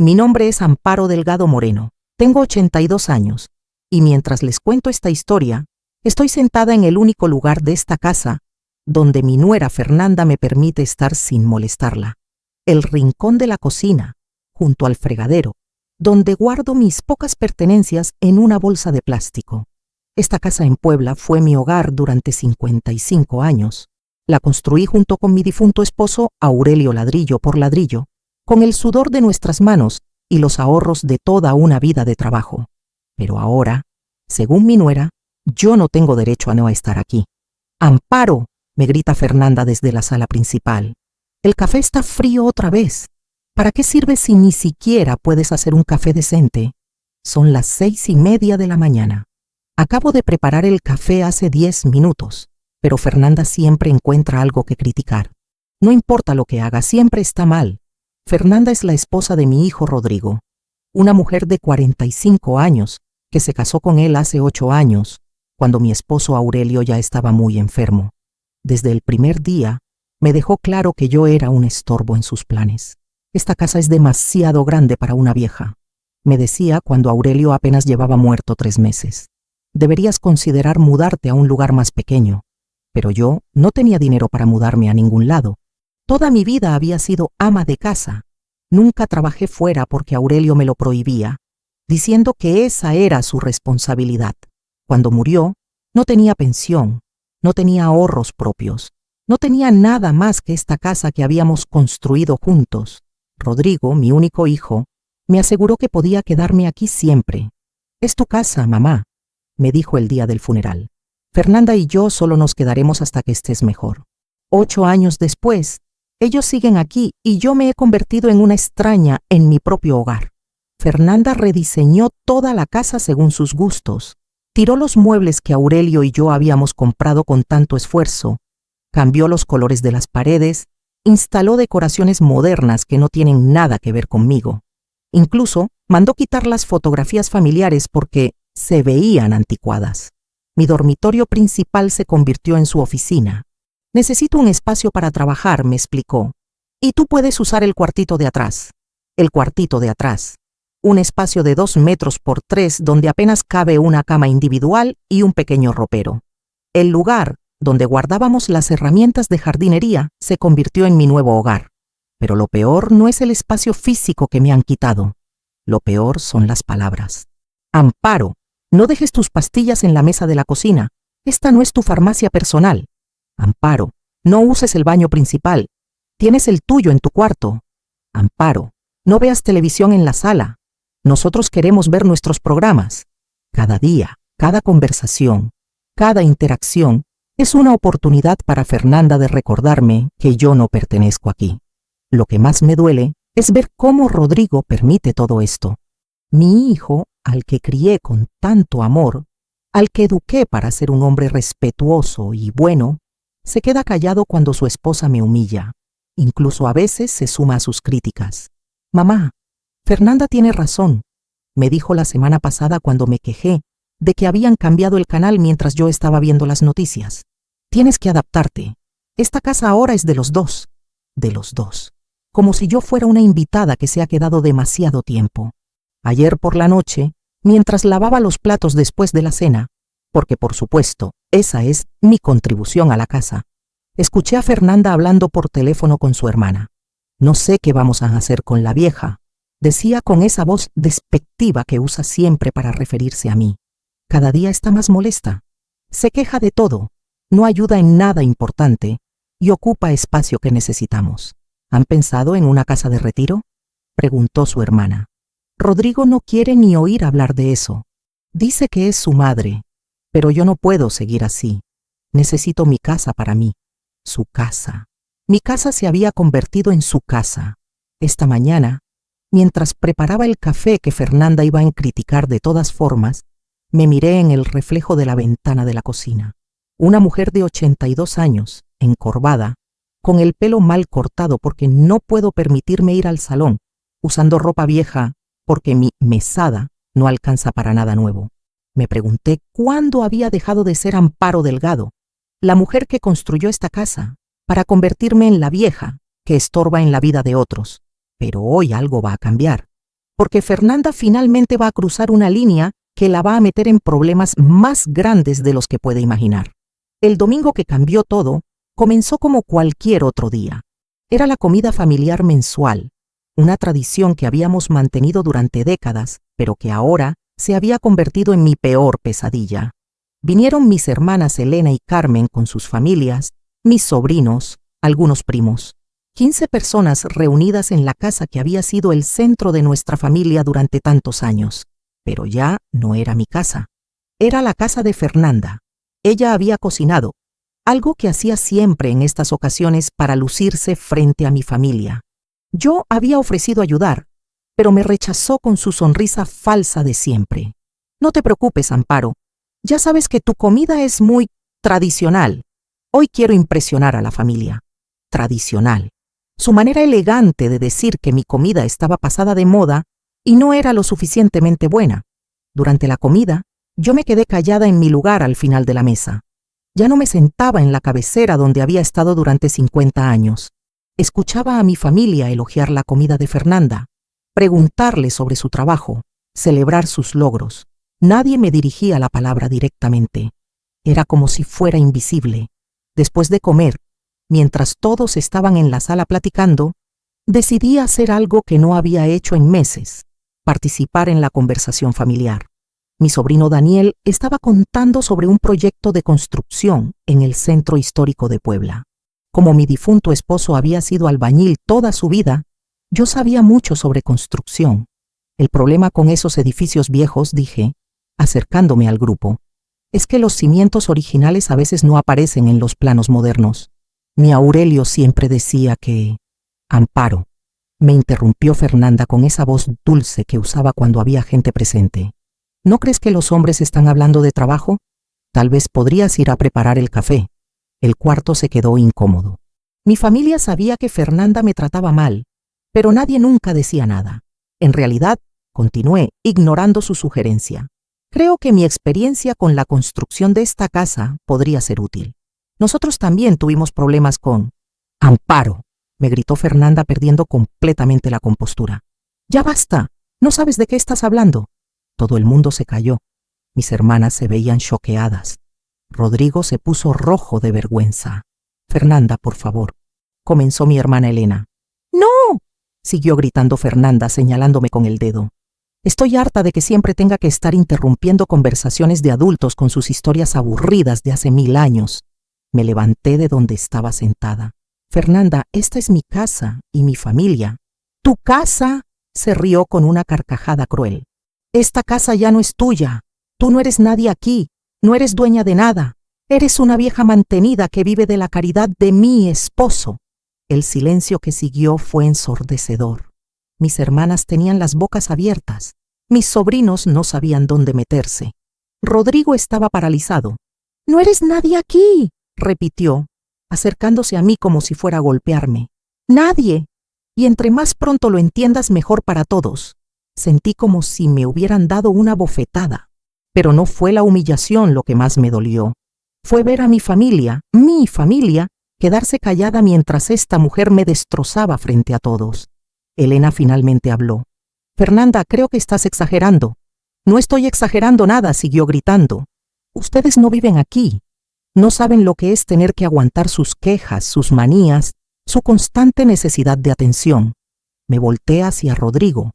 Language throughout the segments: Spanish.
Mi nombre es Amparo Delgado Moreno. Tengo 82 años y mientras les cuento esta historia, estoy sentada en el único lugar de esta casa donde mi nuera Fernanda me permite estar sin molestarla. El rincón de la cocina, junto al fregadero, donde guardo mis pocas pertenencias en una bolsa de plástico. Esta casa en Puebla fue mi hogar durante 55 años. La construí junto con mi difunto esposo Aurelio ladrillo por ladrillo, con el sudor de nuestras manos y los ahorros de toda una vida de trabajo. Pero ahora, según mi nuera, yo no tengo derecho a no estar aquí. ¡Amparo!, me grita Fernanda desde la sala principal. El café está frío otra vez. ¿Para qué sirve si ni siquiera puedes hacer un café decente? Son las 6:30 de la mañana. Acabo de preparar el café hace 10 minutos, pero Fernanda siempre encuentra algo que criticar. No importa lo que haga, siempre está mal. Fernanda es la esposa de mi hijo Rodrigo, una mujer de 45 años que se casó con él hace 8 años, cuando mi esposo Aurelio ya estaba muy enfermo. Desde el primer día me dejó claro que yo era un estorbo en sus planes. Esta casa es demasiado grande para una vieja, me decía cuando Aurelio apenas llevaba muerto 3 meses. Deberías considerar mudarte a un lugar más pequeño. Pero yo no tenía dinero para mudarme a ningún lado. Toda mi vida había sido ama de casa. Nunca trabajé fuera porque Aurelio me lo prohibía, diciendo que esa era su responsabilidad. Cuando murió, no tenía pensión, no tenía ahorros propios, no tenía nada más que esta casa que habíamos construido juntos. Rodrigo, mi único hijo, me aseguró que podía quedarme aquí siempre. «Es tu casa, mamá», me dijo el día del funeral. «Fernanda y yo solo nos quedaremos hasta que estés mejor». 8 años después, ellos siguen aquí y yo me he convertido en una extraña en mi propio hogar. Fernanda rediseñó toda la casa según sus gustos. Tiró los muebles que Aurelio y yo habíamos comprado con tanto esfuerzo, cambió los colores de las paredes, instaló decoraciones modernas que no tienen nada que ver conmigo. Incluso mandó quitar las fotografías familiares porque se veían anticuadas. Mi dormitorio principal se convirtió en su oficina. «Necesito un espacio para trabajar», me explicó. «Y tú puedes usar el cuartito de atrás». El cuartito de atrás. Un espacio de 2 metros por 3 donde apenas cabe una cama individual y un pequeño ropero. El lugar donde guardábamos las herramientas de jardinería se convirtió en mi nuevo hogar. Pero lo peor no es el espacio físico que me han quitado. Lo peor son las palabras. «Amparo, no dejes tus pastillas en la mesa de la cocina. Esta no es tu farmacia personal. Amparo, no uses el baño principal. Tienes el tuyo en tu cuarto. Amparo, no veas televisión en la sala. Nosotros queremos ver nuestros programas». Cada día, cada conversación, cada interacción es una oportunidad para Fernanda de recordarme que yo no pertenezco aquí. Lo que más me duele es ver cómo Rodrigo permite todo esto. Mi hijo, al que crié con tanto amor, al que eduqué para ser un hombre respetuoso y bueno, se queda callado cuando su esposa me humilla. Incluso a veces se suma a sus críticas. «Mamá, Fernanda tiene razón», me dijo la semana pasada cuando me quejé de que habían cambiado el canal mientras yo estaba viendo las noticias. «Tienes que adaptarte. Esta casa ahora es de los dos». De los dos. Como si yo fuera una invitada que se ha quedado demasiado tiempo. Ayer por la noche, mientras lavaba los platos después de la cena, porque por supuesto, esa es mi contribución a la casa, escuché a Fernanda hablando por teléfono con su hermana. «No sé qué vamos a hacer con la vieja», decía con esa voz despectiva que usa siempre para referirse a mí. «Cada día está más molesta. Se queja de todo, no ayuda en nada importante y ocupa espacio que necesitamos». «¿Han pensado en una casa de retiro?», preguntó su hermana. «Rodrigo no quiere ni oír hablar de eso. Dice que es su madre, pero yo no puedo seguir así. Necesito mi casa para mí». Su casa. Mi casa se había convertido en su casa. Esta mañana, mientras preparaba el café que Fernanda iba a criticar de todas formas, me miré en el reflejo de la ventana de la cocina. Una mujer de 82 años, encorvada, con el pelo mal cortado porque no puedo permitirme ir al salón, usando ropa vieja porque mi mesada no alcanza para nada nuevo. Me pregunté cuándo había dejado de ser Amparo Delgado, la mujer que construyó esta casa, para convertirme en la vieja que estorba en la vida de otros. Pero hoy algo va a cambiar. porque Fernanda finalmente va a cruzar una línea que la va a meter en problemas más grandes de los que puede imaginar. El domingo que cambió todo, comenzó como cualquier otro día. Era la comida familiar mensual, una tradición que habíamos mantenido durante décadas, pero que ahora se había convertido en mi peor pesadilla. Vinieron mis hermanas Elena y Carmen con sus familias, mis sobrinos, algunos primos. 15 personas reunidas en la casa que había sido el centro de nuestra familia durante tantos años. Pero ya no era mi casa. Era la casa de Fernanda. Ella había cocinado, algo que hacía siempre en estas ocasiones para lucirse frente a mi familia. Yo había ofrecido ayudar, pero me rechazó con su sonrisa falsa de siempre. No te preocupes, Amparo. Ya sabes que tu comida es muy tradicional. Hoy quiero impresionar a la familia. Tradicional. Su manera elegante de decir que mi comida estaba pasada de moda y no era lo suficientemente buena. Durante la comida, yo me quedé callada en mi lugar al final de la mesa. Ya no me sentaba en la cabecera donde había estado durante 50 años. Escuchaba a mi familia elogiar la comida de Fernanda, preguntarle sobre su trabajo, celebrar sus logros. Nadie me dirigía la palabra directamente. Era como si fuera invisible. Después de comer, mientras todos estaban en la sala platicando, decidí hacer algo que no había hecho en meses: participar en la conversación familiar. Mi sobrino Daniel estaba contando sobre un proyecto de construcción en el centro histórico de Puebla. Como mi difunto esposo había sido albañil toda su vida, yo sabía mucho sobre construcción. El problema con esos edificios viejos, dije, acercándome al grupo, es que los cimientos originales a veces no aparecen en los planos modernos. Mi Aurelio siempre decía que... Amparo, me interrumpió Fernanda con esa voz dulce que usaba cuando había gente presente. ¿No crees que los hombres están hablando de trabajo? Tal vez podrías ir a preparar el café. El cuarto se quedó incómodo. Mi familia sabía que Fernanda me trataba mal, pero nadie nunca decía nada. En realidad, continué, ignorando su sugerencia. Creo que mi experiencia con la construcción de esta casa podría ser útil. Nosotros también tuvimos problemas con... Amparo, me gritó Fernanda perdiendo completamente la compostura. Ya basta, ¿no sabes de qué estás hablando? Todo el mundo se calló. Mis hermanas se veían choqueadas. Rodrigo se puso rojo de vergüenza. Fernanda, por favor, comenzó mi hermana Elena. ¡No!, siguió gritando Fernanda, señalándome con el dedo. Estoy harta de que siempre tenga que estar interrumpiendo conversaciones de adultos con sus historias aburridas de hace 1000 años. Me levanté de donde estaba sentada. Fernanda, esta es mi casa y mi familia. ¿Tu casa?, se rió con una carcajada cruel. Esta casa ya no es tuya. Tú no eres nadie aquí. No eres dueña de nada. Eres una vieja mantenida que vive de la caridad de mi esposo. El silencio que siguió fue ensordecedor. Mis hermanas tenían las bocas abiertas. Mis sobrinos no sabían dónde meterse. Rodrigo estaba paralizado. «No eres nadie aquí», repitió, acercándose a mí como si fuera a golpearme. «Nadie. Y entre más pronto lo entiendas, mejor para todos». Sentí como si me hubieran dado una bofetada. Pero no fue la humillación lo que más me dolió. Fue ver a mi familia, quedarse callada mientras esta mujer me destrozaba frente a todos. Elena finalmente habló. «Fernanda, creo que estás exagerando». «No estoy exagerando nada», siguió gritando. «Ustedes no viven aquí. No saben lo que es tener que aguantar sus quejas, sus manías, su constante necesidad de atención». Me volteé hacia Rodrigo,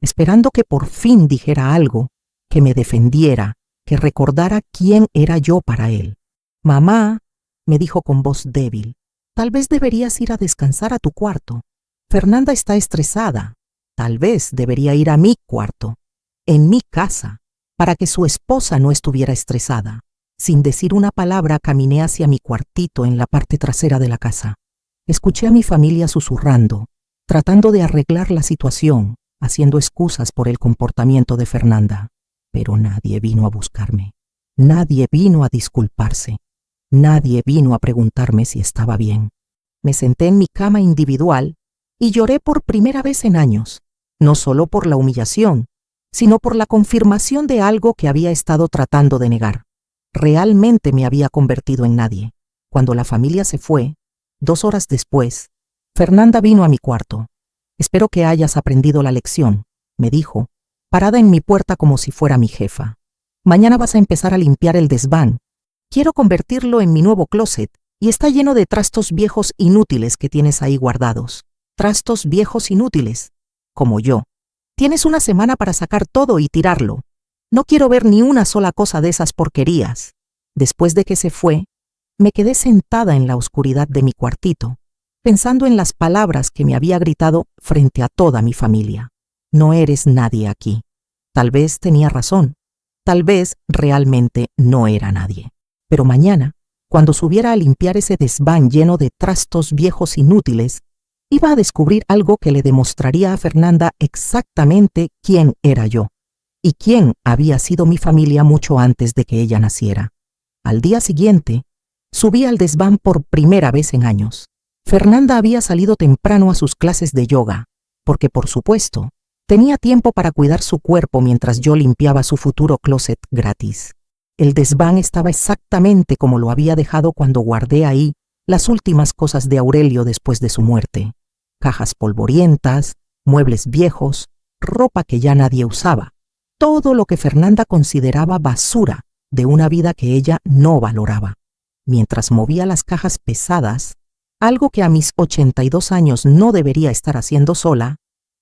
esperando que por fin dijera algo, que me defendiera, que recordara quién era yo para él. «Mamá», me dijo con voz débil, «tal vez deberías ir a descansar a tu cuarto. Fernanda está estresada. Tal vez debería ir a mi cuarto, en mi casa, para que su esposa no estuviera estresada». Sin decir una palabra, caminé hacia mi cuartito en la parte trasera de la casa. Escuché a mi familia susurrando, tratando de arreglar la situación, haciendo excusas por el comportamiento de Fernanda. Pero nadie vino a buscarme. Nadie vino a disculparse. Nadie vino a preguntarme si estaba bien. Me senté en mi cama individual y lloré por primera vez en años, no solo por la humillación, sino por la confirmación de algo que había estado tratando de negar. Realmente me había convertido en nadie. Cuando la familia se fue, 2 horas después, Fernanda vino a mi cuarto. «Espero que hayas aprendido la lección», me dijo, parada en mi puerta como si fuera mi jefa. Mañana vas a empezar a limpiar el desván. Quiero convertirlo en mi nuevo closet y está lleno de trastos viejos inútiles que tienes ahí guardados. Trastos viejos inútiles, como yo. Tienes una semana para sacar todo y tirarlo. No quiero ver ni una sola cosa de esas porquerías. Después de que se fue, me quedé sentada en la oscuridad de mi cuartito, pensando en las palabras que me había gritado frente a toda mi familia. No eres nadie aquí. Tal vez tenía razón. Tal vez realmente no era nadie. Pero mañana, cuando subiera a limpiar ese desván lleno de trastos viejos inútiles, iba a descubrir algo que le demostraría a Fernanda exactamente quién era yo y quién había sido mi familia mucho antes de que ella naciera. Al día siguiente, subí al desván por primera vez en años. Fernanda había salido temprano a sus clases de yoga, porque por supuesto, tenía tiempo para cuidar su cuerpo mientras yo limpiaba su futuro closet gratis. El desván estaba exactamente como lo había dejado cuando guardé ahí las últimas cosas de Aurelio después de su muerte. Cajas polvorientas, muebles viejos, ropa que ya nadie usaba. Todo lo que Fernanda consideraba basura de una vida que ella no valoraba. Mientras movía las cajas pesadas, algo que a mis 82 años no debería estar haciendo sola,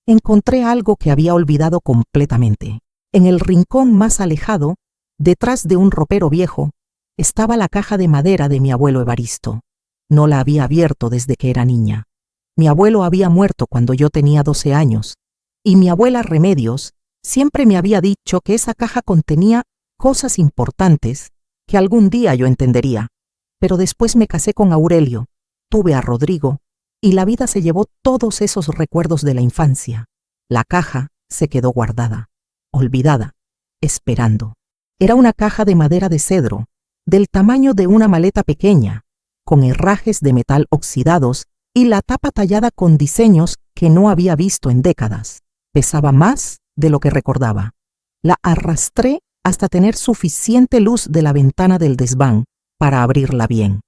encontré algo que había olvidado completamente. En el rincón más alejado, detrás de un ropero viejo, estaba la caja de madera de mi abuelo Evaristo. No la había abierto desde que era niña. Mi abuelo había muerto cuando yo tenía 12 años, y mi abuela Remedios siempre me había dicho que esa caja contenía cosas importantes que algún día yo entendería. Pero después me casé con Aurelio, tuve a Rodrigo, y la vida se llevó todos esos recuerdos de la infancia. La caja se quedó guardada, olvidada, esperando. Era una caja de madera de cedro, del tamaño de una maleta pequeña, con herrajes de metal oxidados y la tapa tallada con diseños que no había visto en décadas. Pesaba más de lo que recordaba. La arrastré hasta tener suficiente luz de la ventana del desván para abrirla bien.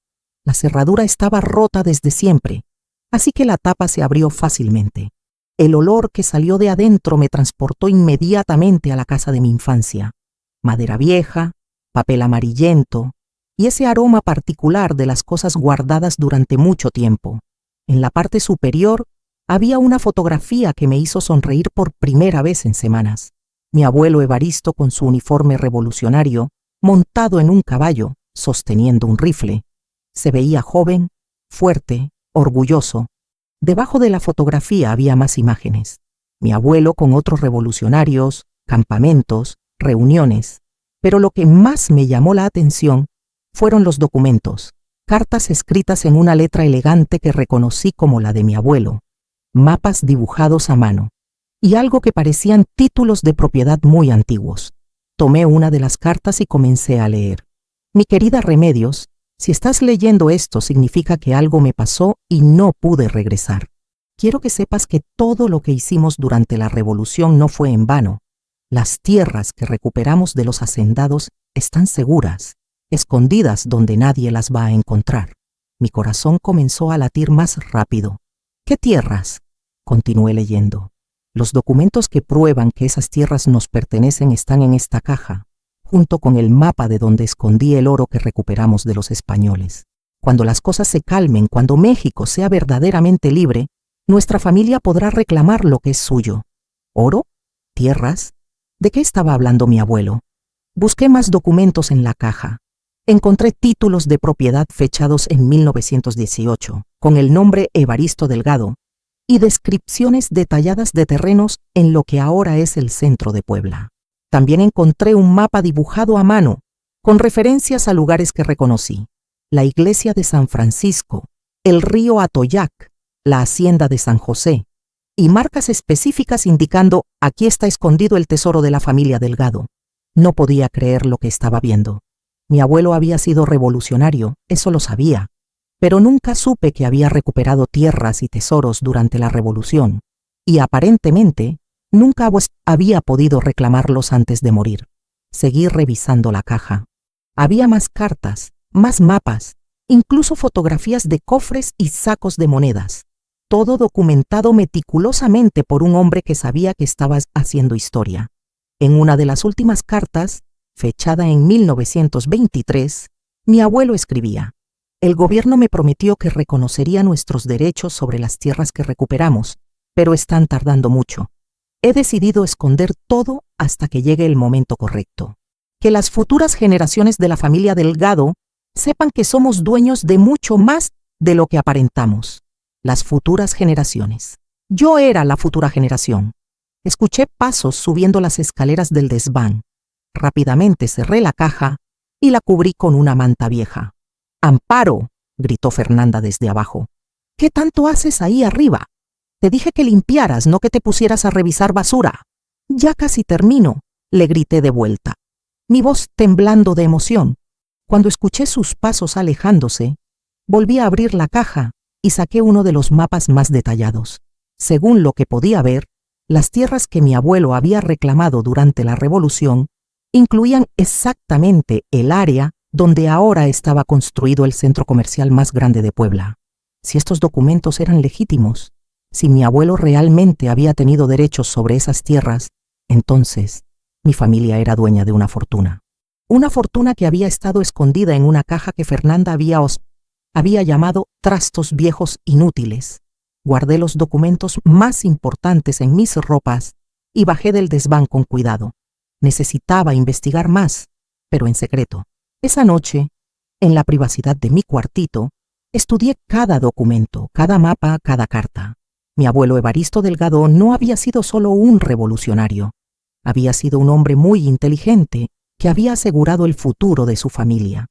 La cerradura estaba rota desde siempre, así que la tapa se abrió fácilmente. El olor que salió de adentro me transportó inmediatamente a la casa de mi infancia. Madera vieja, papel amarillento y ese aroma particular de las cosas guardadas durante mucho tiempo. En la parte superior había una fotografía que me hizo sonreír por primera vez en semanas. Mi abuelo Evaristo con su uniforme revolucionario, montado en un caballo, sosteniendo un rifle. Se veía joven, fuerte, orgulloso. Debajo de la fotografía había más imágenes. Mi abuelo con otros revolucionarios, campamentos, reuniones. Pero lo que más me llamó la atención fueron los documentos, cartas escritas en una letra elegante que reconocí como la de mi abuelo, mapas dibujados a mano, y algo que parecían títulos de propiedad muy antiguos. Tomé una de las cartas y comencé a leer. Mi querida Remedios, si estás leyendo esto significa que algo me pasó y no pude regresar. Quiero que sepas que todo lo que hicimos durante la revolución no fue en vano. Las tierras que recuperamos de los hacendados están seguras, escondidas donde nadie las va a encontrar. Mi corazón comenzó a latir más rápido. ¿Qué tierras? Continué leyendo. Los documentos que prueban que esas tierras nos pertenecen están en esta caja, junto con el mapa de donde escondí el oro que recuperamos de los españoles. Cuando las cosas se calmen, cuando México sea verdaderamente libre, nuestra familia podrá reclamar lo que es suyo. ¿Oro? ¿Tierras? ¿De qué estaba hablando mi abuelo? Busqué más documentos en la caja. Encontré títulos de propiedad fechados en 1918, con el nombre Evaristo Delgado, y descripciones detalladas de terrenos en lo que ahora es el centro de Puebla. También encontré un mapa dibujado a mano, con referencias a lugares que reconocí: la iglesia de San Francisco, el río Atoyac, la hacienda de San José, y marcas específicas indicando aquí está escondido el tesoro de la familia Delgado. No podía creer lo que estaba viendo. Mi abuelo había sido revolucionario, eso lo sabía, pero nunca supe que había recuperado tierras y tesoros durante la revolución, y aparentemente nunca había podido reclamarlos antes de morir. Seguí revisando la caja. Había más cartas, más mapas, incluso fotografías de cofres y sacos de monedas. todo documentado meticulosamente por un hombre que sabía que estaba haciendo historia. En una de las últimas cartas, fechada en 1923, mi abuelo escribía: «El gobierno me prometió que reconocería nuestros derechos sobre las tierras que recuperamos, pero están tardando mucho. He decidido esconder todo hasta que llegue el momento correcto. Que las futuras generaciones de la familia Delgado sepan que somos dueños de mucho más de lo que aparentamos. Las futuras generaciones». Yo era la futura generación. Escuché pasos subiendo las escaleras del desván. Rápidamente cerré la caja y la cubrí con una manta vieja. «¡Amparo!», gritó Fernanda desde abajo. «¿Qué tanto haces ahí arriba? Te dije que limpiaras, no que te pusieras a revisar basura». «Ya casi termino», le grité de vuelta, mi voz temblando de emoción. Cuando escuché sus pasos alejándose, volví a abrir la caja y saqué uno de los mapas más detallados. Según lo que podía ver, las tierras que mi abuelo había reclamado durante la Revolución incluían exactamente el área donde ahora estaba construido el centro comercial más grande de Puebla. Si estos documentos eran legítimos, si mi abuelo realmente había tenido derechos sobre esas tierras, entonces mi familia era dueña de una fortuna. Una fortuna que había estado escondida en una caja que Fernanda había llamado trastos viejos inútiles. Guardé los documentos más importantes en mis ropas y bajé del desván con cuidado. Necesitaba investigar más, pero en secreto. Esa noche, en la privacidad de mi cuartito, estudié cada documento, cada mapa, cada carta. Mi abuelo Evaristo Delgado no había sido solo un revolucionario. Había sido un hombre muy inteligente que había asegurado el futuro de su familia.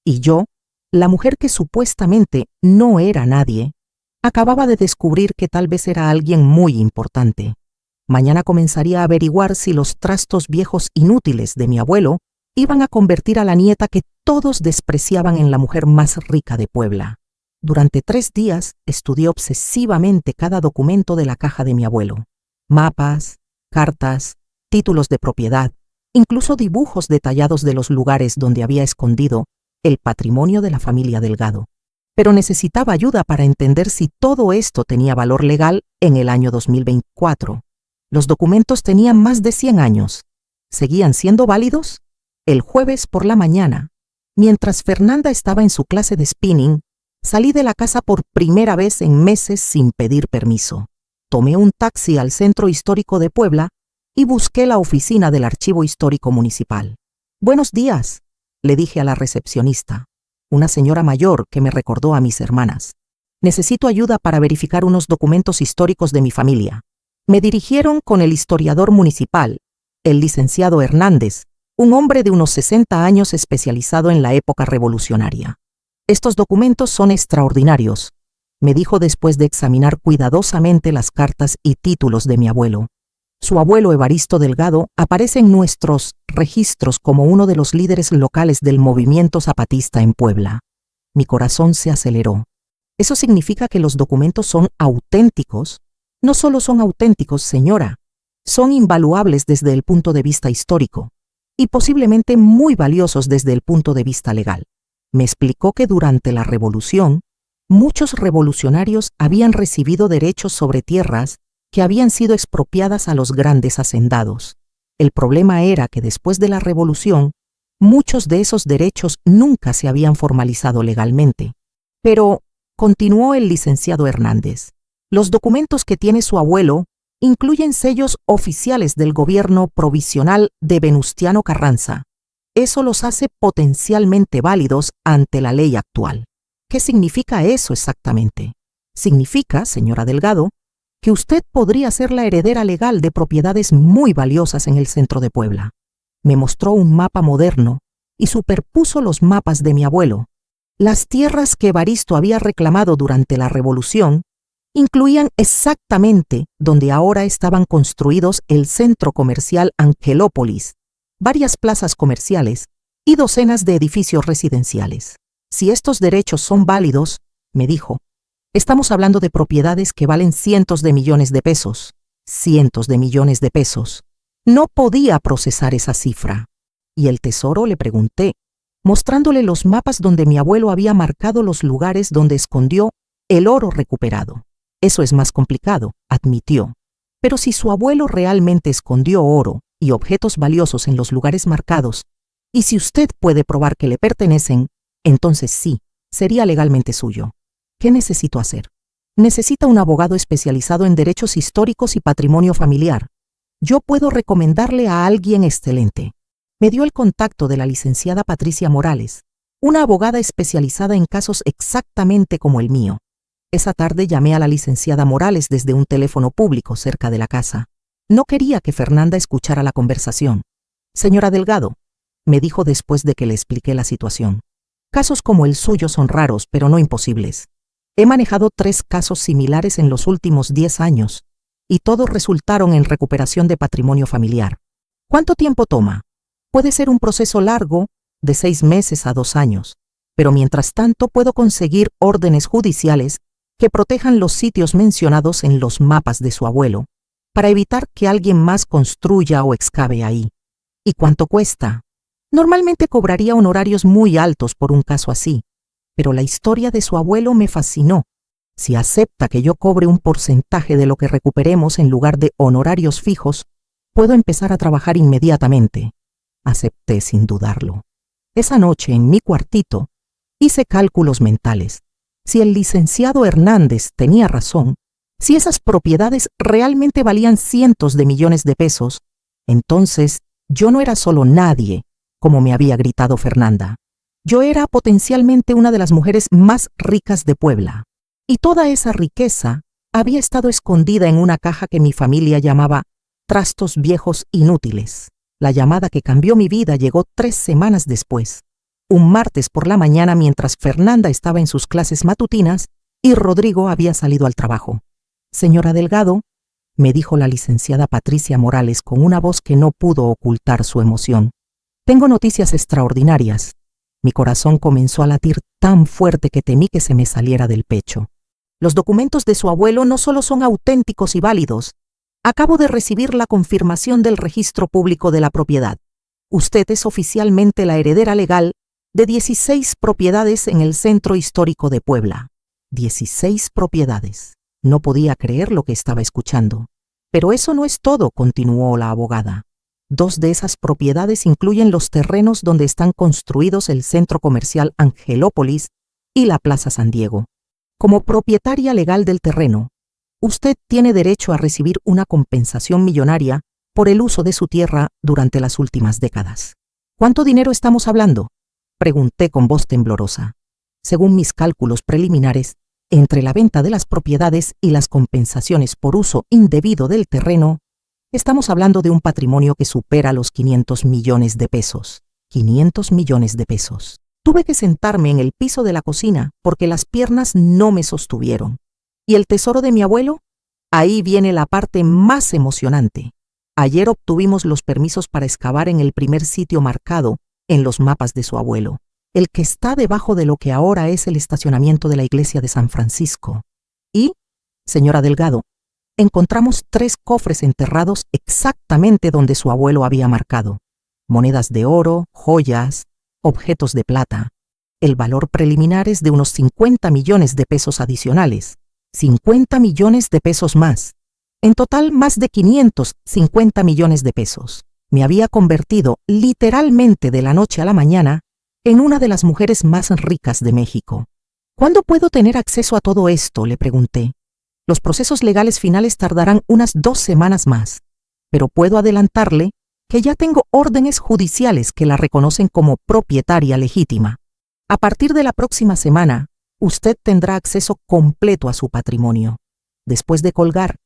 Y yo, la mujer que supuestamente no era nadie, acababa de descubrir que tal vez era alguien muy importante. Mañana comenzaría a averiguar si los trastos viejos inútiles de mi abuelo iban a convertir a la nieta que todos despreciaban en la mujer más rica de Puebla. Durante 3 días estudié obsesivamente cada documento de la caja de mi abuelo. Mapas, cartas, títulos de propiedad, incluso dibujos detallados de los lugares donde había escondido el patrimonio de la familia Delgado. Pero necesitaba ayuda para entender si todo esto tenía valor legal en el año 2024. Los documentos tenían más de 100 años. ¿Seguían siendo válidos? El jueves por la mañana, mientras Fernanda estaba en su clase de spinning, salí de la casa por primera vez en meses sin pedir permiso. Tomé un taxi al Centro Histórico de Puebla y busqué la oficina del Archivo Histórico Municipal. «Buenos días», le dije a la recepcionista, una señora mayor que me recordó a mis hermanas. «Necesito ayuda para verificar unos documentos históricos de mi familia». Me dirigieron con el historiador municipal, el licenciado Hernández, un hombre de unos 60 años especializado en la época revolucionaria. «Estos documentos son extraordinarios», me dijo después de examinar cuidadosamente las cartas y títulos de mi abuelo. Su abuelo Evaristo Delgado aparece en nuestros registros como uno de los líderes locales del movimiento zapatista en Puebla. Mi corazón se aceleró. ¿Eso significa que los documentos son auténticos? No solo son auténticos, señora, son invaluables desde el punto de vista histórico y posiblemente muy valiosos desde el punto de vista legal. Me explicó que durante la Revolución, muchos revolucionarios habían recibido derechos sobre tierras que habían sido expropiadas a los grandes hacendados. El problema era que después de la Revolución, muchos de esos derechos nunca se habían formalizado legalmente. Pero, continuó el licenciado Hernández, los documentos que tiene su abuelo incluyen sellos oficiales del gobierno provisional de Venustiano Carranza. Eso los hace potencialmente válidos ante la ley actual. ¿Qué significa eso exactamente? Significa, señora Delgado, que usted podría ser la heredera legal de propiedades muy valiosas en el centro de Puebla. Me mostró un mapa moderno y superpuso los mapas de mi abuelo. Las tierras que Evaristo había reclamado durante la Revolución incluían exactamente donde ahora estaban construidos el centro comercial Angelópolis, varias plazas comerciales y docenas de edificios residenciales. Si estos derechos son válidos, me dijo, estamos hablando de propiedades que valen cientos de millones de pesos. Cientos de millones de pesos. No podía procesar esa cifra. ¿Y el tesoro?, le pregunté, mostrándole los mapas donde mi abuelo había marcado los lugares donde escondió el oro recuperado. Eso es más complicado, admitió. Pero si su abuelo realmente escondió oro y objetos valiosos en los lugares marcados, y si usted puede probar que le pertenecen, entonces sí, sería legalmente suyo. ¿Qué necesito hacer? Necesita un abogado especializado en derechos históricos y patrimonio familiar. Yo puedo recomendarle a alguien excelente. Me dio el contacto de la licenciada Patricia Morales, una abogada especializada en casos exactamente como el mío. Esa tarde llamé a la licenciada Morales desde un teléfono público cerca de la casa. No quería que Fernanda escuchara la conversación. Señora Delgado, me dijo después de que le expliqué la situación. Casos como el suyo son raros, pero no imposibles. He manejado 3 casos similares en los últimos 10 años, y todos resultaron en recuperación de patrimonio familiar. ¿Cuánto tiempo toma? Puede ser un proceso largo, de 6 meses a 2 años, pero mientras tanto puedo conseguir órdenes judiciales que protejan los sitios mencionados en los mapas de su abuelo, para evitar que alguien más construya o excave ahí. ¿Y cuánto cuesta? Normalmente cobraría honorarios muy altos por un caso así, pero la historia de su abuelo me fascinó. Si acepta que yo cobre un porcentaje de lo que recuperemos en lugar de honorarios fijos, puedo empezar a trabajar inmediatamente. Acepté sin dudarlo. Esa noche, en mi cuartito, hice cálculos mentales. Si el licenciado Hernández tenía razón, si esas propiedades realmente valían cientos de millones de pesos, entonces yo no era solo nadie, como me había gritado Fernanda. Yo era potencialmente una de las mujeres más ricas de Puebla. Y toda esa riqueza había estado escondida en una caja que mi familia llamaba trastos viejos inútiles. La llamada que cambió mi vida llegó 3 semanas después. Un martes por la mañana mientras Fernanda estaba en sus clases matutinas y Rodrigo había salido al trabajo. Señora Delgado, me dijo la licenciada Patricia Morales con una voz que no pudo ocultar su emoción. Tengo noticias extraordinarias. Mi corazón comenzó a latir tan fuerte que temí que se me saliera del pecho. Los documentos de su abuelo no solo son auténticos y válidos. Acabo de recibir la confirmación del registro público de la propiedad. Usted es oficialmente la heredera legal de 16 propiedades en el centro histórico de Puebla. 16 propiedades. No podía creer lo que estaba escuchando. Pero eso no es todo, continuó la abogada. 2 de esas propiedades incluyen los terrenos donde están construidos el centro comercial Angelópolis y la Plaza San Diego. Como propietaria legal del terreno, usted tiene derecho a recibir una compensación millonaria por el uso de su tierra durante las últimas décadas. ¿Cuánto dinero estamos hablando?, pregunté con voz temblorosa. Según mis cálculos preliminares, entre la venta de las propiedades y las compensaciones por uso indebido del terreno, estamos hablando de un patrimonio que supera los 500 millones de pesos. 500 millones de pesos. Tuve que sentarme en el piso de la cocina porque las piernas no me sostuvieron. ¿Y el tesoro de mi abuelo? Ahí viene la parte más emocionante. Ayer obtuvimos los permisos para excavar en el primer sitio marcado en los mapas de su abuelo, el que está debajo de lo que ahora es el estacionamiento de la iglesia de San Francisco. Y, señora Delgado, encontramos 3 cofres enterrados exactamente donde su abuelo había marcado. Monedas de oro, joyas, objetos de plata. El valor preliminar es de unos 50 millones de pesos adicionales. 50 millones de pesos más. En total, más de 550 millones de pesos. Me había convertido, literalmente de la noche a la mañana, en una de las mujeres más ricas de México. ¿Cuándo puedo tener acceso a todo esto?, le pregunté. Los procesos legales finales tardarán unas 2 semanas más, pero puedo adelantarle que ya tengo órdenes judiciales que la reconocen como propietaria legítima. A partir de la próxima semana, usted tendrá acceso completo a su patrimonio. Después de colgar,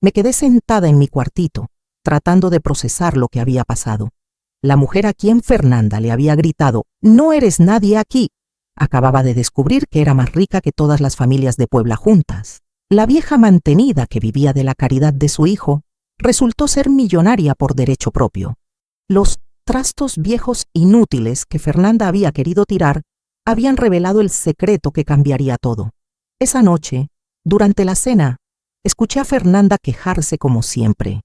me quedé sentada en mi cuartito, tratando de procesar lo que había pasado. La mujer a quien Fernanda le había gritado, «No eres nadie aquí», acababa de descubrir que era más rica que todas las familias de Puebla juntas. La vieja mantenida que vivía de la caridad de su hijo resultó ser millonaria por derecho propio. Los trastos viejos inútiles que Fernanda había querido tirar habían revelado el secreto que cambiaría todo. Esa noche, durante la cena, escuché a Fernanda quejarse como siempre.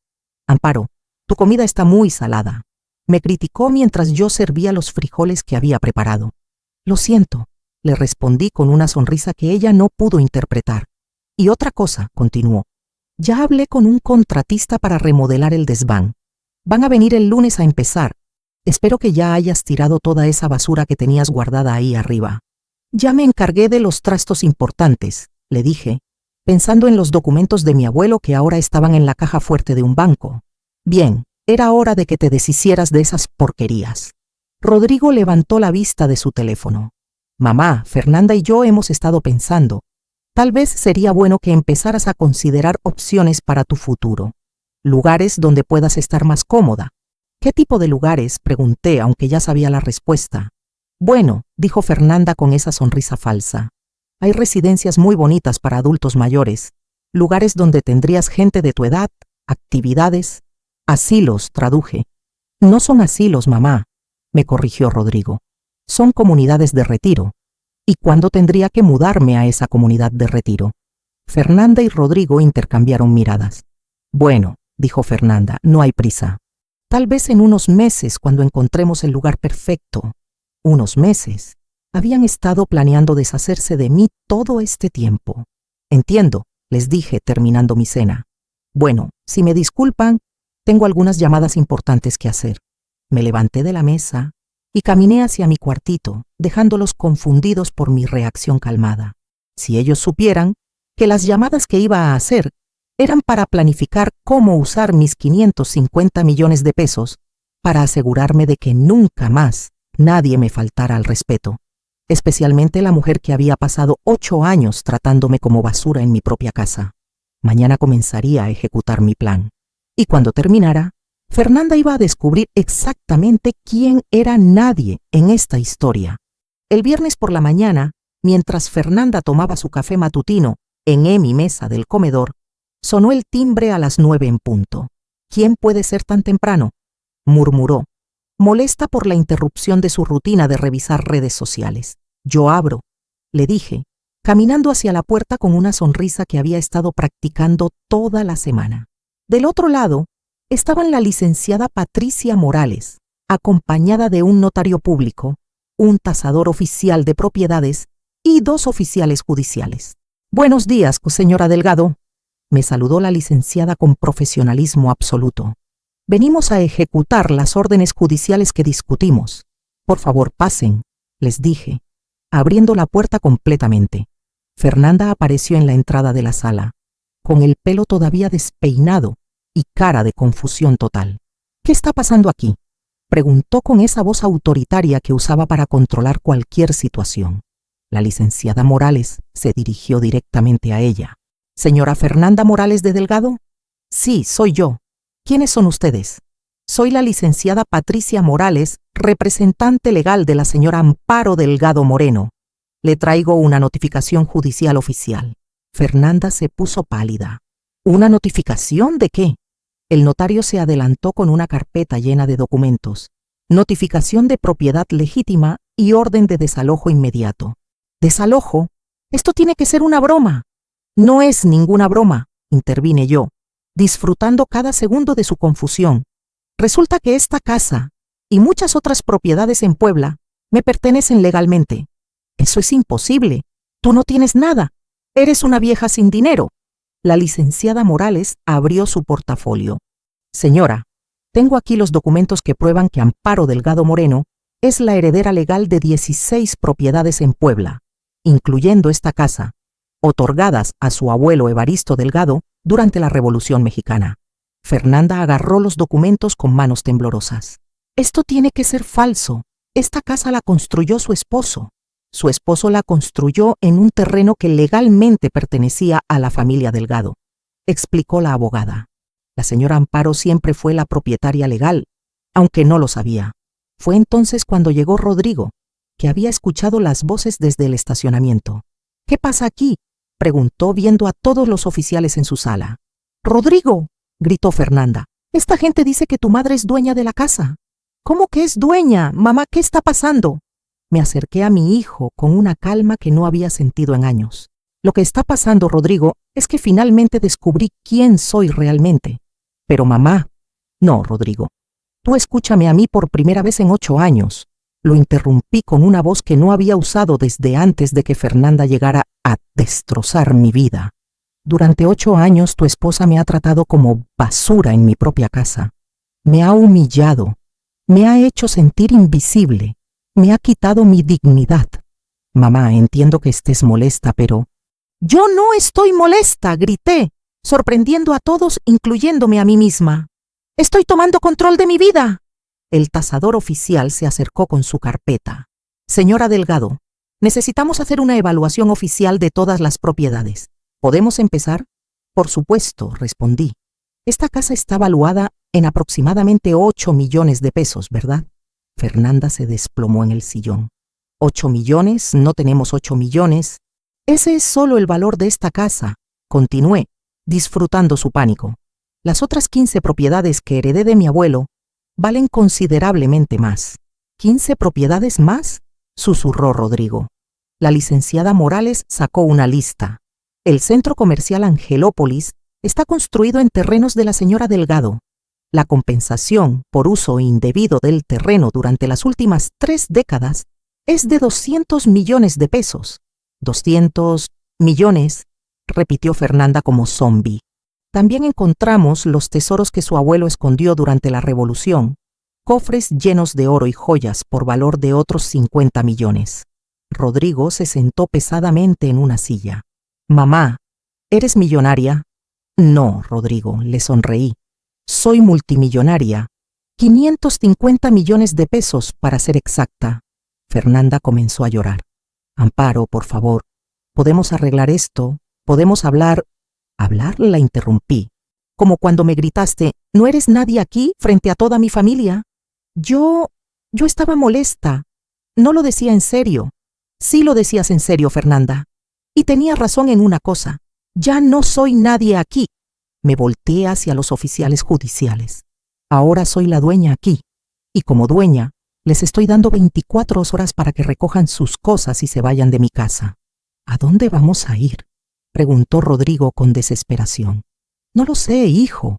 «Amparo, tu comida está muy salada», me criticó mientras yo servía los frijoles que había preparado. «Lo siento», le respondí con una sonrisa que ella no pudo interpretar. Y otra cosa, continuó. Ya hablé con un contratista para remodelar el desván. Van a venir el lunes a empezar. Espero que ya hayas tirado toda esa basura que tenías guardada ahí arriba. Ya me encargué de los trastos importantes, le dije, pensando en los documentos de mi abuelo que ahora estaban en la caja fuerte de un banco. Bien, era hora de que te deshicieras de esas porquerías. Rodrigo levantó la vista de su teléfono. Mamá, Fernanda y yo hemos estado pensando. Tal vez sería bueno que empezaras a considerar opciones para tu futuro. Lugares donde puedas estar más cómoda. ¿Qué tipo de lugares?, pregunté, aunque ya sabía la respuesta. Bueno, dijo Fernanda con esa sonrisa falsa. Hay residencias muy bonitas para adultos mayores, lugares donde tendrías gente de tu edad, actividades. Asilos, traduje. No son asilos, mamá, me corrigió Rodrigo. Son comunidades de retiro. ¿Y cuándo tendría que mudarme a esa comunidad de retiro? Fernanda y Rodrigo intercambiaron miradas. Bueno, dijo Fernanda, no hay prisa. Tal vez en unos meses, cuando encontremos el lugar perfecto. Unos meses. Habían estado planeando deshacerse de mí todo este tiempo. Entiendo, les dije terminando mi cena. Bueno, si me disculpan, tengo algunas llamadas importantes que hacer. Me levanté de la mesa y caminé hacia mi cuartito, dejándolos confundidos por mi reacción calmada. Si ellos supieran que las llamadas que iba a hacer eran para planificar cómo usar mis 550 millones de pesos para asegurarme de que nunca más nadie me faltara al respeto, especialmente la mujer que había pasado 8 años tratándome como basura en mi propia casa. Mañana comenzaría a ejecutar mi plan. Y cuando terminara, Fernanda iba a descubrir exactamente quién era nadie en esta historia. El viernes por la mañana, mientras Fernanda tomaba su café matutino en mi mesa del comedor, sonó el timbre a las 9 en punto. ¿Quién puede ser tan temprano?, murmuró, molesta por la interrupción de su rutina de revisar redes sociales. Yo abro, le dije, caminando hacia la puerta con una sonrisa que había estado practicando toda la semana. Del otro lado estaban la licenciada Patricia Morales, acompañada de un notario público, un tasador oficial de propiedades y 2 oficiales judiciales. Buenos días, señora Delgado, me saludó la licenciada con profesionalismo absoluto. Venimos a ejecutar las órdenes judiciales que discutimos. Por favor, pasen, les dije, abriendo la puerta completamente. Fernanda apareció en la entrada de la sala, con el pelo todavía despeinado y cara de confusión total. ¿Qué está pasando aquí?, preguntó con esa voz autoritaria que usaba para controlar cualquier situación. La licenciada Morales se dirigió directamente a ella. ¿Señora Fernanda Morales de Delgado? Sí, soy yo. ¿Quiénes son ustedes? Soy la licenciada Patricia Morales, representante legal de la señora Amparo Delgado Moreno. Le traigo una notificación judicial oficial. Fernanda se puso pálida. ¿Una notificación de qué? El notario se adelantó con una carpeta llena de documentos. Notificación de propiedad legítima y orden de desalojo inmediato. ¿Desalojo? Esto tiene que ser una broma. No es ninguna broma, intervine yo, disfrutando cada segundo de su confusión. Resulta que esta casa y muchas otras propiedades en Puebla me pertenecen legalmente. Eso es imposible. Tú no tienes nada. Eres una vieja sin dinero. La licenciada Morales abrió su portafolio. Señora, tengo aquí los documentos que prueban que Amparo Delgado Moreno es la heredera legal de 16 propiedades en Puebla, incluyendo esta casa, otorgadas a su abuelo Evaristo Delgado durante la Revolución Mexicana. Fernanda agarró los documentos con manos temblorosas. Esto tiene que ser falso. Esta casa la construyó su esposo. Su esposo la construyó en un terreno que legalmente pertenecía a la familia Delgado, explicó la abogada. La señora Amparo siempre fue la propietaria legal, aunque no lo sabía. Fue entonces cuando llegó Rodrigo, que había escuchado las voces desde el estacionamiento. ¿Qué pasa aquí?, preguntó viendo a todos los oficiales en su sala. «Rodrigo», gritó Fernanda, «esta gente dice que tu madre es dueña de la casa». «¿Cómo que es dueña? Mamá, ¿qué está pasando?». Me acerqué a mi hijo con una calma que no había sentido en años. «Lo que está pasando, Rodrigo, es que finalmente descubrí quién soy realmente». «Pero mamá». «No, Rodrigo. Tú escúchame a mí por primera vez en 8 años». Lo interrumpí con una voz que no había usado desde antes de que Fernanda llegara a destrozar mi vida. Durante 8 años tu esposa me ha tratado como basura en mi propia casa. Me ha humillado, me ha hecho sentir invisible, me ha quitado mi dignidad. Mamá, entiendo que estés molesta, pero... Yo no estoy molesta, grité, sorprendiendo a todos, incluyéndome a mí misma. Estoy tomando control de mi vida. El tasador oficial se acercó con su carpeta. Señora Delgado, necesitamos hacer una evaluación oficial de todas las propiedades. ¿Podemos empezar? Por supuesto, respondí. Esta casa está valuada en aproximadamente 8 millones de pesos, ¿verdad? Fernanda se desplomó en el sillón. 8 millones, no tenemos 8 millones. Ese es solo el valor de esta casa, continué, disfrutando su pánico. Las otras 15 propiedades que heredé de mi abuelo valen considerablemente más. ¿15 propiedades más?, susurró Rodrigo. La licenciada Morales sacó una lista. El centro comercial Angelópolis está construido en terrenos de la señora Delgado. La compensación por uso indebido del terreno durante las últimas 3 décadas es de 200 millones de pesos. 200 millones, repitió Fernanda como zombi. También encontramos los tesoros que su abuelo escondió durante la Revolución, cofres llenos de oro y joyas por valor de otros 50 millones. Rodrigo se sentó pesadamente en una silla. Mamá, ¿eres millonaria? No, Rodrigo, le sonreí. Soy multimillonaria. 550 millones de pesos, para ser exacta. Fernanda comenzó a llorar. Amparo, por favor, ¿podemos arreglar esto? ¿Podemos hablar? ¿Hablar? La interrumpí. Como cuando me gritaste, ¿no eres nadie aquí frente a toda mi familia? Yo estaba molesta. No lo decía en serio. Sí lo decías en serio, Fernanda. Y tenía razón en una cosa. Ya no soy nadie aquí. Me volteé hacia los oficiales judiciales. Ahora soy la dueña aquí. Y como dueña, les estoy dando 24 horas para que recojan sus cosas y se vayan de mi casa. ¿A dónde vamos a ir?, preguntó Rodrigo con desesperación. No lo sé, hijo,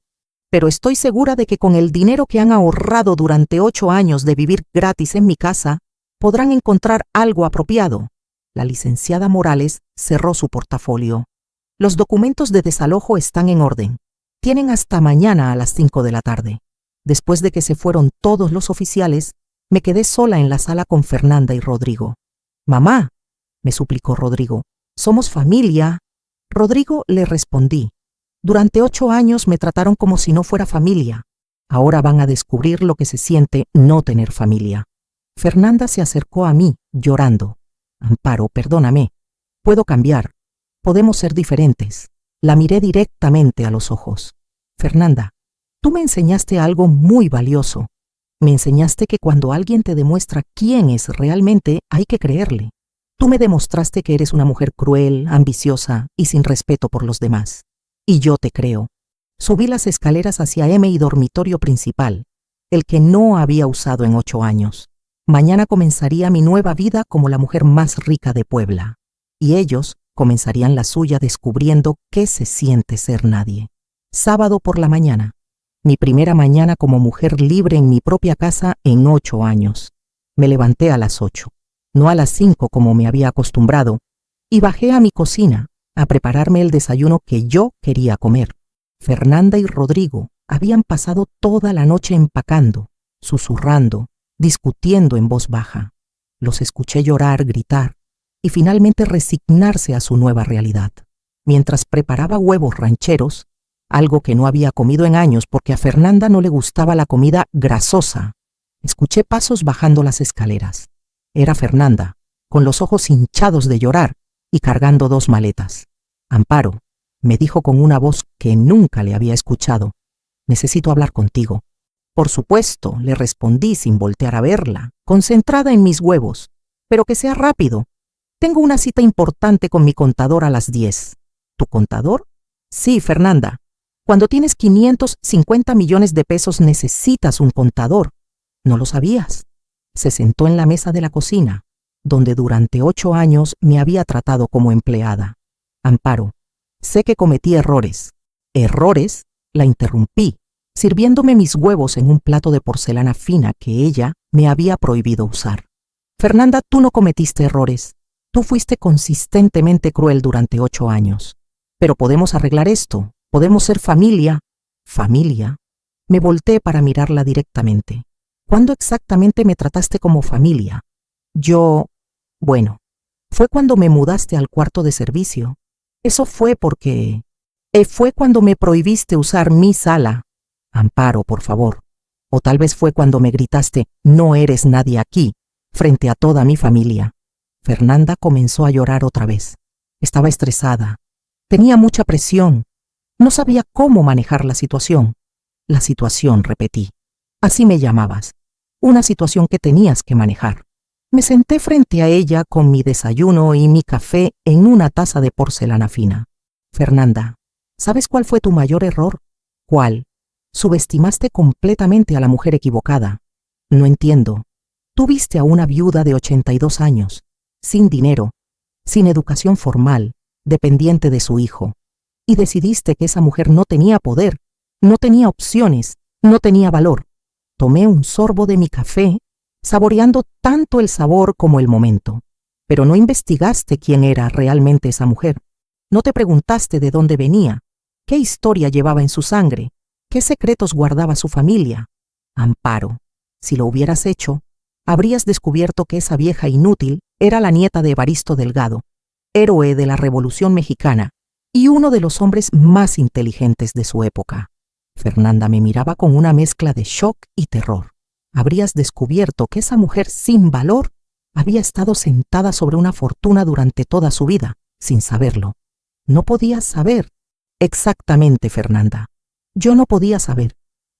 pero estoy segura de que con el dinero que han ahorrado durante 8 años de vivir gratis en mi casa, podrán encontrar algo apropiado. La licenciada Morales cerró su portafolio. Los documentos de desalojo están en orden. Tienen hasta mañana a las 5 de la tarde. Después de que se fueron todos los oficiales, me quedé sola en la sala con Fernanda y Rodrigo. Mamá, me suplicó Rodrigo, somos familia. Rodrigo, le respondí. Durante 8 años me trataron como si no fuera familia. Ahora van a descubrir lo que se siente no tener familia. Fernanda se acercó a mí, llorando. Amparo, perdóname. Puedo cambiar. Podemos ser diferentes. La miré directamente a los ojos. Fernanda, tú me enseñaste algo muy valioso. Me enseñaste que cuando alguien te demuestra quién es realmente, hay que creerle. Tú me demostraste que eres una mujer cruel, ambiciosa y sin respeto por los demás. Y yo te creo. Subí las escaleras hacia mi dormitorio principal, el que no había usado en 8 años. Mañana comenzaría mi nueva vida como la mujer más rica de Puebla. Y ellos comenzarían la suya descubriendo qué se siente ser nadie. Sábado por la mañana. Mi primera mañana como mujer libre en mi propia casa en 8 años. Me levanté a las 8, no a las 5 como me había acostumbrado, y bajé a mi cocina a prepararme el desayuno que yo quería comer. Fernanda y Rodrigo habían pasado toda la noche empacando, susurrando, discutiendo en voz baja. Los escuché llorar, gritar y finalmente resignarse a su nueva realidad. Mientras preparaba huevos rancheros, algo que no había comido en años porque a Fernanda no le gustaba la comida grasosa, escuché pasos bajando las escaleras. Era Fernanda, con los ojos hinchados de llorar y cargando 2 maletas. Amparo, me dijo con una voz que nunca le había escuchado, necesito hablar contigo. Por supuesto, le respondí sin voltear a verla, concentrada en mis huevos, pero que sea rápido. Tengo una cita importante con mi contador a las 10. ¿Tu contador? Sí, Fernanda. Cuando tienes 550 millones de pesos necesitas un contador. ¿No lo sabías? Se sentó en la mesa de la cocina, donde durante 8 años me había tratado como empleada. Amparo, sé que cometí errores. ¿Errores? La interrumpí, sirviéndome mis huevos en un plato de porcelana fina que ella me había prohibido usar. Fernanda, tú no cometiste errores. Tú fuiste consistentemente cruel durante 8 años. Pero podemos arreglar esto, podemos ser familia. ¿Familia? Me volteé para mirarla directamente. ¿Cuándo exactamente me trataste como familia? Bueno, fue cuando me mudaste al cuarto de servicio. Eso fue porque... fue cuando me prohibiste usar mi sala. Amparo, por favor. O tal vez fue cuando me gritaste, no eres nadie aquí, frente a toda mi familia. Fernanda comenzó a llorar otra vez. Estaba estresada. Tenía mucha presión. No sabía cómo manejar la situación. La situación, repetí. Así me llamabas. Una situación que tenías que manejar. Me senté frente a ella con mi desayuno y mi café en una taza de porcelana fina. Fernanda, ¿sabes cuál fue tu mayor error? ¿Cuál? Subestimaste completamente a la mujer equivocada. No entiendo. Tú viste a una viuda de 82 años, sin dinero, sin educación formal, dependiente de su hijo, y decidiste que esa mujer no tenía poder, no tenía opciones, no tenía valor. Tomé un sorbo de mi café, saboreando tanto el sabor como el momento, pero no investigaste quién era realmente esa mujer. No te preguntaste de dónde venía, qué historia llevaba en su sangre, qué secretos guardaba su familia. Amparo, si lo hubieras hecho, habrías descubierto que esa vieja inútil era la nieta de Evaristo Delgado, héroe de la Revolución Mexicana y uno de los hombres más inteligentes de su época. Fernanda me miraba con una mezcla de shock y terror. Habrías descubierto que esa mujer sin valor había estado sentada sobre una fortuna durante toda su vida, sin saberlo. No podías saber. Exactamente, Fernanda. Yo no podía saber.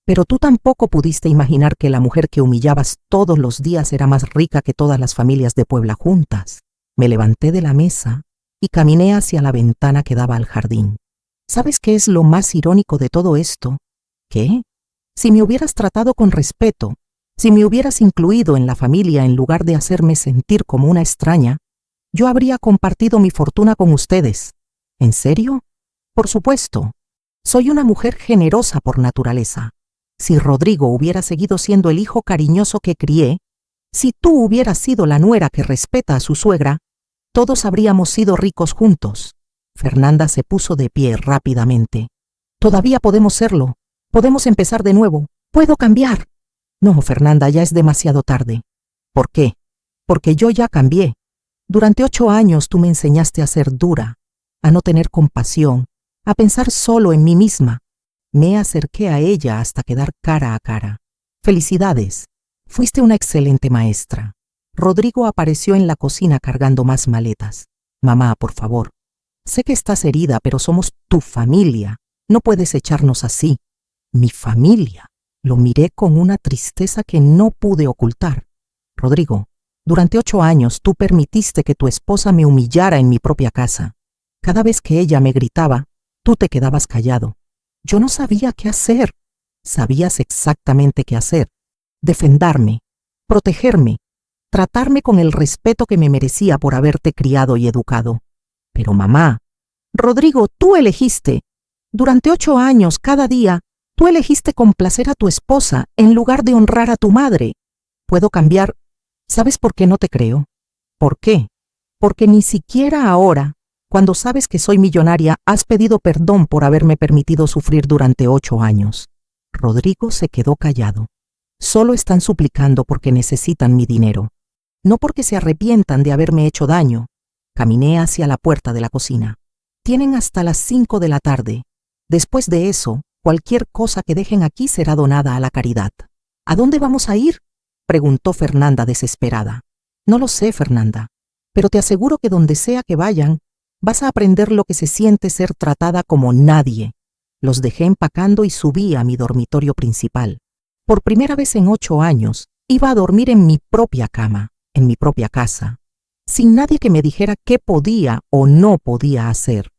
Pero tú tampoco pudiste imaginar que la mujer que humillabas todos los días era más rica que todas las familias de Puebla juntas. Me levanté de la mesa y caminé hacia la ventana que daba al jardín. ¿Sabes qué es lo más irónico de todo esto? ¿Qué? Si me hubieras tratado con respeto, si me hubieras incluido en la familia en lugar de hacerme sentir como una extraña, yo habría compartido mi fortuna con ustedes. ¿En serio? Por supuesto. Soy una mujer generosa por naturaleza. Si Rodrigo hubiera seguido siendo el hijo cariñoso que crié, si tú hubieras sido la nuera que respeta a su suegra, todos habríamos sido ricos juntos. Fernanda se puso de pie rápidamente. Todavía podemos serlo. Podemos empezar de nuevo. Puedo cambiar. No, Fernanda, ya es demasiado tarde. ¿Por qué? Porque yo ya cambié. Durante 8 años tú me enseñaste a ser dura, a no tener compasión, a pensar solo en mí misma. Me acerqué a ella hasta quedar cara a cara. Felicidades. Fuiste una excelente maestra. Rodrigo apareció en la cocina cargando más maletas. Mamá, por favor. Sé que estás herida, pero somos tu familia. No puedes echarnos así. Mi familia. Lo miré con una tristeza que no pude ocultar. Rodrigo, durante 8 años tú permitiste que tu esposa me humillara en mi propia casa. Cada vez que ella me gritaba, tú te quedabas callado. Yo no sabía qué hacer. Sabías exactamente qué hacer. Defenderme, protegerme, tratarme con el respeto que me merecía por haberte criado y educado. Pero mamá, Rodrigo, tú elegiste. Durante 8 años, cada día, tú elegiste complacer a tu esposa en lugar de honrar a tu madre. Puedo cambiar. ¿Sabes por qué no te creo? ¿Por qué? Porque ni siquiera ahora, cuando sabes que soy millonaria, has pedido perdón por haberme permitido sufrir durante 8 años. Rodrigo se quedó callado. Solo están suplicando porque necesitan mi dinero. No porque se arrepientan de haberme hecho daño. Caminé hacia la puerta de la cocina. Tienen hasta las 5 de la tarde. Después de eso, cualquier cosa que dejen aquí será donada a la caridad. ¿A dónde vamos a ir?, preguntó Fernanda desesperada. No lo sé, Fernanda, pero te aseguro que donde sea que vayan, vas a aprender lo que se siente ser tratada como nadie. Los dejé empacando y subí a mi dormitorio principal. Por primera vez en 8 años, iba a dormir en mi propia cama, en mi propia casa, sin nadie que me dijera qué podía o no podía hacer.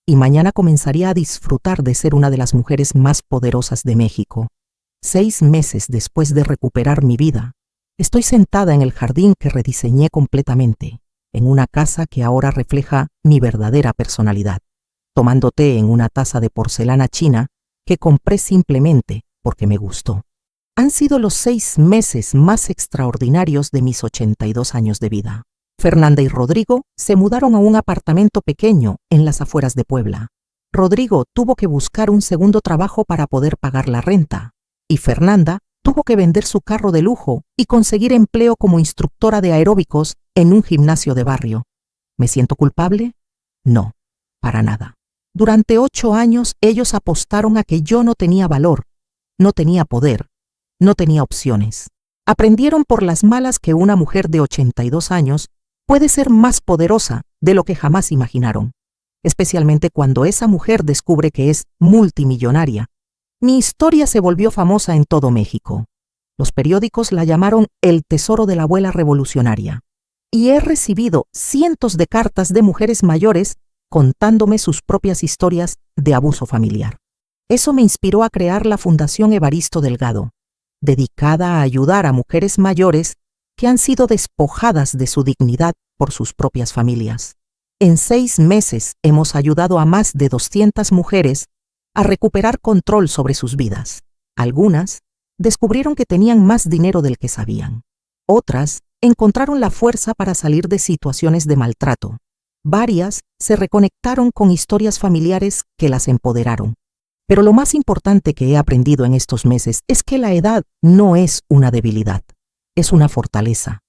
Y mañana comenzaría a disfrutar de ser una de las mujeres más poderosas de México. 6 meses después de recuperar mi vida, estoy sentada en el jardín que rediseñé completamente, en una casa que ahora refleja mi verdadera personalidad, tomando té en una taza de porcelana china que compré simplemente porque me gustó. Han sido los 6 meses más extraordinarios de mis 82 años de vida. Fernanda y Rodrigo se mudaron a un apartamento pequeño en las afueras de Puebla. Rodrigo tuvo que buscar un segundo trabajo para poder pagar la renta, y Fernanda tuvo que vender su carro de lujo y conseguir empleo como instructora de aeróbicos en un gimnasio de barrio. ¿Me siento culpable? No, para nada. Durante 8 años ellos apostaron a que yo no tenía valor, no tenía poder, no tenía opciones. Aprendieron por las malas que una mujer de 82 años puede ser más poderosa de lo que jamás imaginaron, especialmente cuando esa mujer descubre que es multimillonaria. Mi historia se volvió famosa en todo México. Los periódicos la llamaron el tesoro de la abuela revolucionaria. Y he recibido cientos de cartas de mujeres mayores contándome sus propias historias de abuso familiar. Eso me inspiró a crear la Fundación Evaristo Delgado, dedicada a ayudar a mujeres mayores que han sido despojadas de su dignidad por sus propias familias. En 6 meses hemos ayudado a más de 200 mujeres a recuperar control sobre sus vidas. Algunas descubrieron que tenían más dinero del que sabían. Otras encontraron la fuerza para salir de situaciones de maltrato. Varias se reconectaron con historias familiares que las empoderaron. Pero lo más importante que he aprendido en estos meses es que la edad no es una debilidad, es una fortaleza.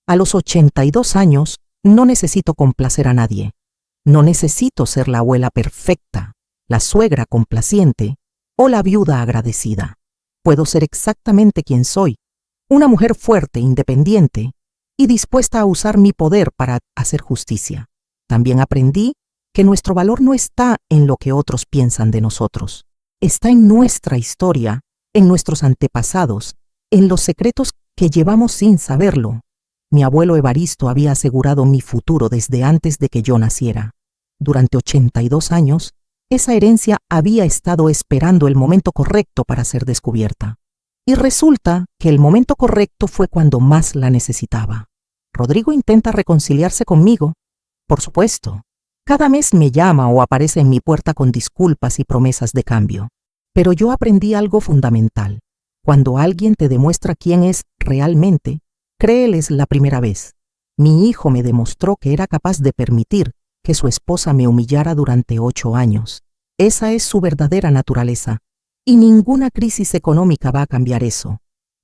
A los 82 años no necesito complacer a nadie. No necesito ser la abuela perfecta, la suegra complaciente o la viuda agradecida. Puedo ser exactamente quien soy, una mujer fuerte, independiente y dispuesta a usar mi poder para hacer justicia. También aprendí que nuestro valor no está en lo que otros piensan de nosotros. Está en nuestra historia, en nuestros antepasados, en los secretos que llevamos sin saberlo. Mi abuelo Evaristo había asegurado mi futuro desde antes de que yo naciera. Durante 82 años, esa herencia había estado esperando el momento correcto para ser descubierta. Y resulta que el momento correcto fue cuando más la necesitaba. Rodrigo intenta reconciliarse conmigo. Por supuesto, cada mes me llama o aparece en mi puerta con disculpas y promesas de cambio. Pero yo aprendí algo fundamental. Cuando alguien te demuestra quién es realmente, créeles la primera vez. Mi hijo me demostró que era capaz de permitir que su esposa me humillara durante 8 años. Esa es su verdadera naturaleza, y ninguna crisis económica va a cambiar eso.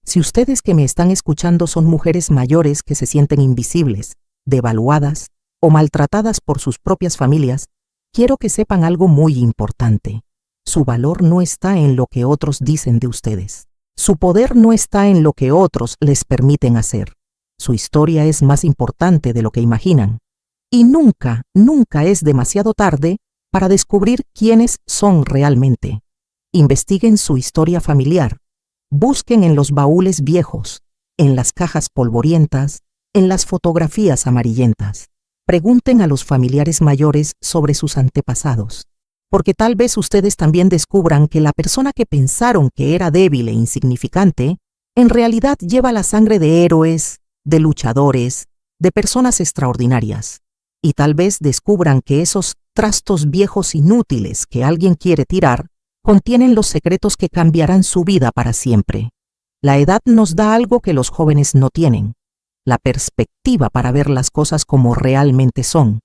Si ustedes que me están escuchando son mujeres mayores que se sienten invisibles, devaluadas o maltratadas por sus propias familias, quiero que sepan algo muy importante. Su valor no está en lo que otros dicen de ustedes. Su poder no está en lo que otros les permiten hacer. Su historia es más importante de lo que imaginan. Y nunca, nunca es demasiado tarde para descubrir quiénes son realmente. Investiguen su historia familiar. Busquen en los baúles viejos, en las cajas polvorientas, en las fotografías amarillentas. Pregunten a los familiares mayores sobre sus antepasados, porque tal vez ustedes también descubran que la persona que pensaron que era débil e insignificante, en realidad lleva la sangre de héroes, de luchadores, de personas extraordinarias. Y tal vez descubran que esos trastos viejos inútiles que alguien quiere tirar contienen los secretos que cambiarán su vida para siempre. La edad nos da algo que los jóvenes no tienen: la perspectiva para ver las cosas como realmente son,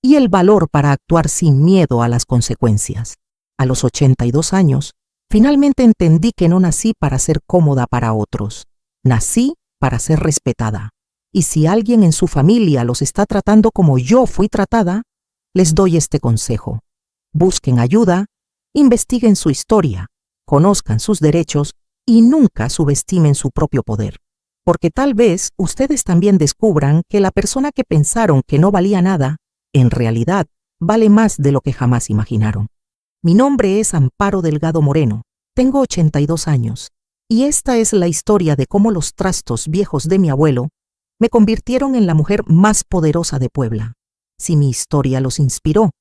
y el valor para actuar sin miedo a las consecuencias. A los 82 años, finalmente entendí que no nací para ser cómoda para otros. Nací para ser respetada. Y si alguien en su familia los está tratando como yo fui tratada, les doy este consejo. Busquen ayuda, investiguen su historia, conozcan sus derechos y nunca subestimen su propio poder. Porque tal vez ustedes también descubran que la persona que pensaron que no valía nada, en realidad vale más de lo que jamás imaginaron. Mi nombre es Amparo Delgado Moreno, tengo 82 años, y esta es la historia de cómo los trastos viejos de mi abuelo me convirtieron en la mujer más poderosa de Puebla. Si mi historia los inspiró,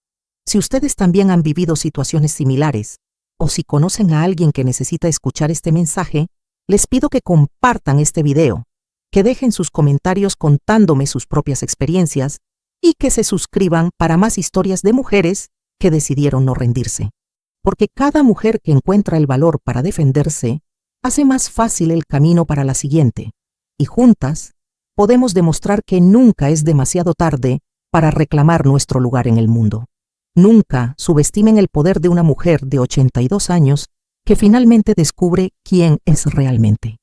si ustedes también han vivido situaciones similares, o si conocen a alguien que necesita escuchar este mensaje, les pido que compartan este video, que dejen sus comentarios contándome sus propias experiencias y que se suscriban para más historias de mujeres que decidieron no rendirse. Porque cada mujer que encuentra el valor para defenderse hace más fácil el camino para la siguiente, y juntas podemos demostrar que nunca es demasiado tarde para reclamar nuestro lugar en el mundo. Nunca subestimen el poder de una mujer de 82 años que finalmente descubre quién es realmente.